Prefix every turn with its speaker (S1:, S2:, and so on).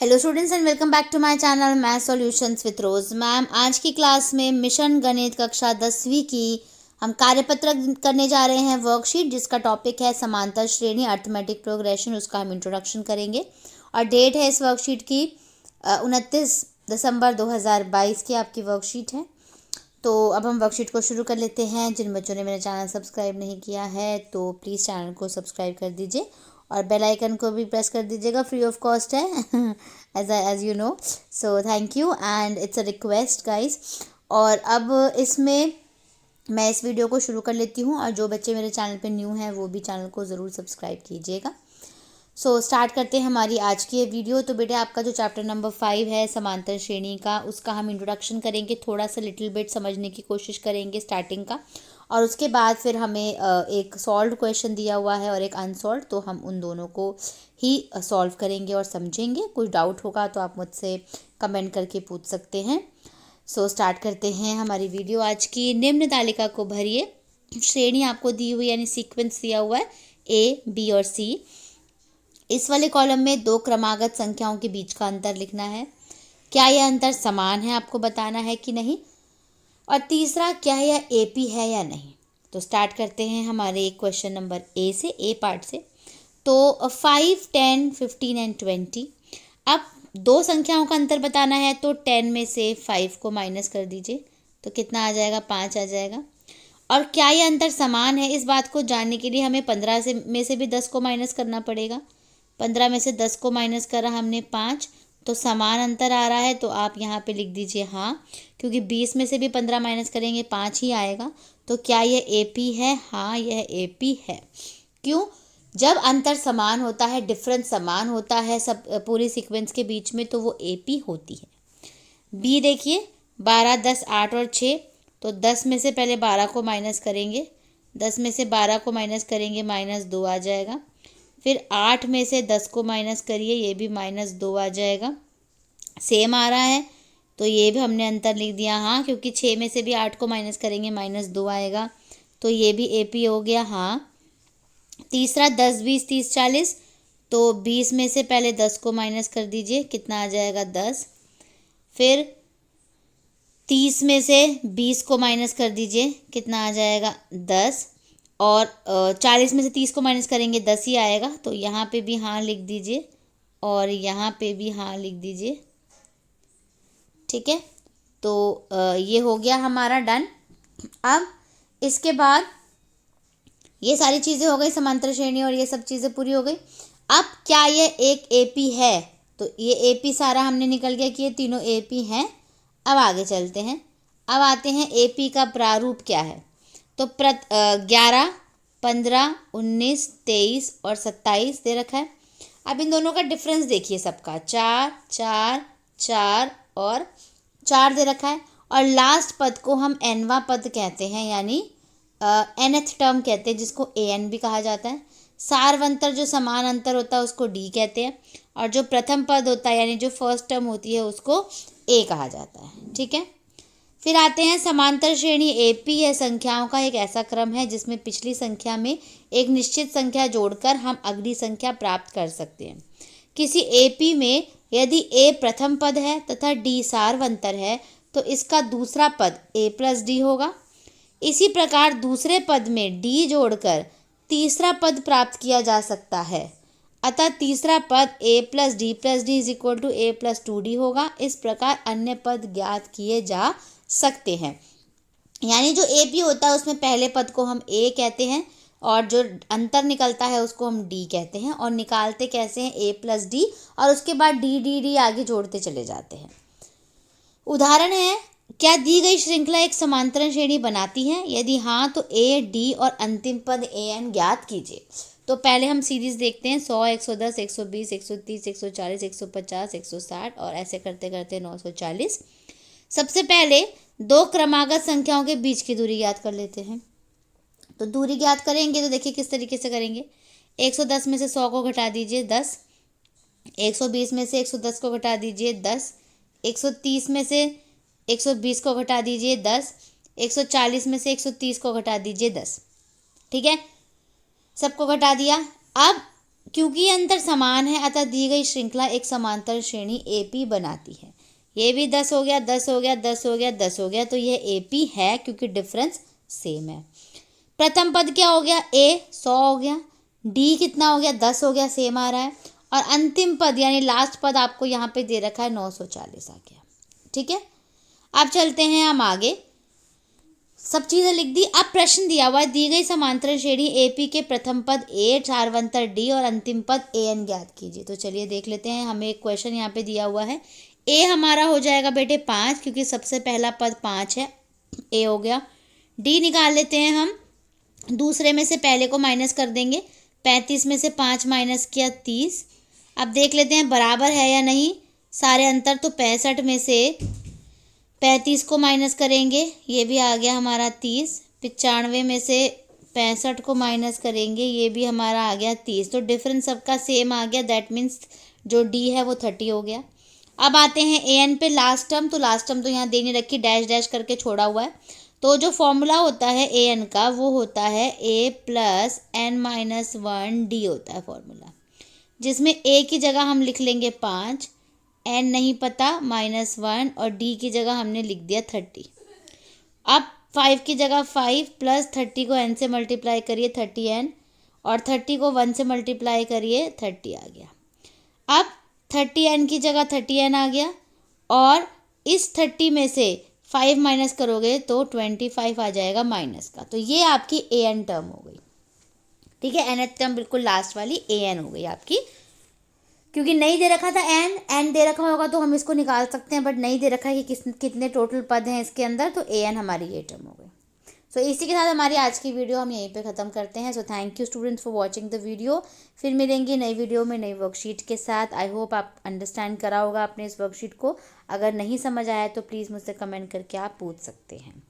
S1: Hello students and welcome back to my channel math solutions with Rose ma'am. आज की class में mission गणित कक्षा 10वीं की हम कार्यपत्र करने जा रहे हैं वर्कशीट, जिसका टॉपिक है समांतर श्रेणी अर्थमेटिक प्रोग्रेशन। उसका हम इंट्रोडक्शन करेंगे और डेट है इस वर्कशीट की 29 दिसंबर 2022 की आपकी वर्कशीट है। तो अब हम वर्कशीट को शुरू कर लेते हैं। जिन बच्चों ने मेरा चैनल सब्सक्राइब नहीं किया है तो प्लीज़ चैनल को सब्सक्राइब कर दीजिए और बेल आइकन को भी प्रेस कर दीजिएगा, फ्री ऑफ कॉस्ट है as you know. So thank you and it's a request guys. और अब इसमें मैं इस वीडियो को शुरू कर लेती हूँ और जो बच्चे मेरे चैनल पे न्यू हैं वो भी चैनल को ज़रूर सब्सक्राइब कीजिएगा। सो स्टार्ट करते हैं हमारी आज की ये वीडियो। तो बेटे आपका जो चैप्टर नंबर 5 है समांतर श्रेणी का, उसका हम इंट्रोडक्शन करेंगे, थोड़ा सा लिटिल बिट समझने की कोशिश करेंगे स्टार्टिंग का, और उसके बाद फिर हमें एक सॉल्व क्वेश्चन दिया हुआ है और एक अनसॉल्व, तो हम उन दोनों को ही सॉल्व करेंगे और समझेंगे। कोई डाउट होगा तो आप मुझसे कमेंट करके पूछ सकते हैं। सो स्टार्ट करते हैं हमारी वीडियो आज की। निम्न तालिका को भरिए। श्रेणी आपको दी हुई यानी सीक्वेंस दिया हुआ है ए, बी और सी। इस वाले कॉलम में दो क्रमागत संख्याओं के बीच का अंतर लिखना है। क्या यह अंतर समान है आपको बताना है कि नहीं, और तीसरा क्या यह एपी है या नहीं। तो स्टार्ट करते हैं हमारे क्वेश्चन नंबर ए से, ए पार्ट से। तो 5, 10, 15 एंड 20। अब दो संख्याओं का अंतर बताना है तो 10 में से 5 को माइनस कर दीजिए तो कितना आ जाएगा, 5 आ जाएगा। और क्या यह अंतर समान है, इस बात को जानने के लिए हमें 15 में से भी 10 को माइनस करना पड़ेगा। 15 में से 10 को माइनस करा हमने 5, तो समान अंतर आ रहा है, तो आप यहाँ पे लिख दीजिए हाँ, क्योंकि 20 में से भी 15 माइनस करेंगे 5 ही आएगा। तो क्या यह एपी है? हाँ, यह एपी है। क्यों? जब अंतर समान होता है, डिफरेंस समान होता है सब पूरी सीक्वेंस के बीच में, तो वो एपी होती है। बी देखिए, 12, 10, 8 और 6। तो 10 में से पहले 12 को माइनस करेंगे, 10 में से 12 को माइनस करेंगे -2 आ जाएगा। फिर 8 में से 10 को माइनस करिए, ये भी -2 आ जाएगा। सेम आ रहा है तो ये भी हमने अंतर लिख दिया हाँ, क्योंकि 6 में से भी 8 को माइनस करेंगे -2 आएगा, तो ये भी एपी हो गया हाँ। तीसरा 10, 20, 30, 40। तो 20 में से पहले 10 को माइनस कर दीजिए, कितना आ जाएगा 10। फिर 30 में से 20 को माइनस कर दीजिए, कितना आ जाएगा 10। और 40 में से 30 को माइनस करेंगे 10 ही आएगा, तो यहाँ पे भी हाँ लिख दीजिए और यहाँ पे भी हाँ लिख दीजिए। ठीक है, तो ये हो गया हमारा डन। अब इसके बाद ये सारी चीज़ें हो गई, समांतर श्रेणी और ये सब चीज़ें पूरी हो गई। अब क्या ये एक एपी है? तो ये एपी सारा हमने निकल गया कि ये तीनों एपी हैं। अब आगे चलते हैं, अब आते हैं एपी का प्रारूप क्या है। तो 11, 15, 19, 23 और 27 दे रखा है। अब इन दोनों का डिफरेंस देखिए सबका, 4, 4, 4 और 4 दे रखा है। और लास्ट पद को हम एनवा पद कहते हैं, यानी nth टर्म कहते हैं, जिसको an भी कहा जाता है। सारवंतर जो समान अंतर होता है उसको d कहते हैं, और जो प्रथम पद होता है यानी जो फर्स्ट टर्म होती है उसको a कहा जाता है। ठीक है, फिर आते हैं समांतर श्रेणी एपी है संख्याओं का एक ऐसा क्रम है जिसमें पिछली संख्या में एक निश्चित संख्या जोड़कर हम अगली संख्या प्राप्त कर सकते हैं। किसी एपी में यदि a प्रथम पद है तथा d सारवंतर है तो इसका दूसरा पद a प्लस डी होगा। इसी प्रकार दूसरे पद में d जोड़कर तीसरा पद प्राप्त किया जा सकता है, अतः तीसरा पद a plus D plus D is equal to a plus 2d होगा। इस प्रकार अन्य पद ज्ञात किए जा सकते हैं। यानी जो ए पी होता है उसमें पहले पद को हम ए कहते हैं और जो अंतर निकलता है उसको हम डी कहते हैं, और निकालते कैसे हैं, ए प्लस डी, और उसके बाद डी डी डी आगे जोड़ते चले जाते हैं। उदाहरण है, क्या दी गई श्रृंखला एक समांतर श्रेणी बनाती है? यदि हाँ तो ए, डी और अंतिम पद ए एन ज्ञात कीजिए। तो पहले हम सीरीज देखते हैं, 100, 110, 120, 130, 140, 150, 160 और ऐसे करते करते 940। सबसे पहले दो क्रमागत संख्याओं के बीच की दूरी ज्ञात कर लेते हैं। तो दूरी ज्ञात करेंगे तो देखिए किस तरीके से करेंगे। 110 में से 100 को घटा दीजिए 10, 120 में से 110 को घटा दीजिए 10, 130 में से 120 को घटा दीजिए 10, 140 में से 130 को घटा दीजिए 10। ठीक है, सबको घटा दिया। अब क्योंकि ये अंतर समान है अतः दी गई श्रृंखला एक समांतर श्रेणी AP बनाती है। ये भी 10 हो गया, 10 हो गया, 10 हो गया, 10 हो गया, तो ये AP है क्योंकि डिफरेंस सेम है। प्रथम पद क्या हो गया, A 100 हो गया, D कितना हो गया, 10 हो गया, सेम आ रहा है, और अंतिम पद यानी लास्ट पद आपको यहाँ पे दे रखा है 940 आ गया। ठीक है, अब चलते हैं हम आगे। सब चीज़ें लिख दी। अब प्रश्न दिया हुआ है, दी गई समांतर श्रेणी AP के प्रथम पद A, चारवंतर D और अंतिम पद AN ज्ञात कीजिए। तो चलिए देख लेते हैं, हमें एक क्वेश्चन यहाँ पे दिया हुआ है। A हमारा हो जाएगा बेटे 5 क्योंकि सबसे पहला पद 5 है, A हो गया। D निकाल लेते हैं हम, दूसरे में से पहले को माइनस कर देंगे, 35 में से 5 माइनस किया 30। अब देख लेते हैं बराबर है या नहीं, सारे अंतर, तो 65 में से 35 को माइनस करेंगे, ये भी आ गया हमारा 30। 95 में से 65 को माइनस करेंगे, ये भी हमारा आ गया 30। तो डिफरेंस सबका सेम आ गया, दैट मीन्स जो D है वो 30 हो गया। अब आते हैं AN पे, लास्ट टर्म। तो लास्ट टर्म तो यहाँ दे नहीं रखी, डैश डैश करके छोड़ा हुआ है। तो जो फॉर्मूला होता है AN का वो होता है A प्लस N-1D होता है फॉर्मूला, जिसमें A की जगह हम लिख लेंगे 5, N नहीं पता -1 और D की जगह हमने लिख दिया 30। अब 5 की जगह 5 प्लस 30 को N से मल्टीप्लाई करिए 30N, और 30 को 1 से मल्टीप्लाई करिए 30 आ गया। अब 30N की जगह 30N आ गया, और इस 30 में से 5 माइनस करोगे तो 25 आ जाएगा माइनस का। तो ये आपकी AN टर्म हो गई। ठीक है, nth टर्म बिल्कुल लास्ट वाली AN हो गई आपकी, क्योंकि नहीं दे रखा था n दे रखा होगा तो हम इसको निकाल सकते हैं, बट नहीं दे रखा है कि कितने टोटल पद हैं इसके अंदर, तो AN हमारी ये टर्म हो गई। सो इसी के साथ हमारी आज की वीडियो हम यहीं पे ख़त्म करते हैं। सो thank you students for watching the video. फिर मिलेंगे नई वीडियो में नई वर्कशीट के साथ। आई होप आप अंडरस्टैंड करा होगा आपने इस वर्कशीट को। अगर नहीं समझ आया तो प्लीज़ मुझसे कमेंट करके आप पूछ सकते हैं।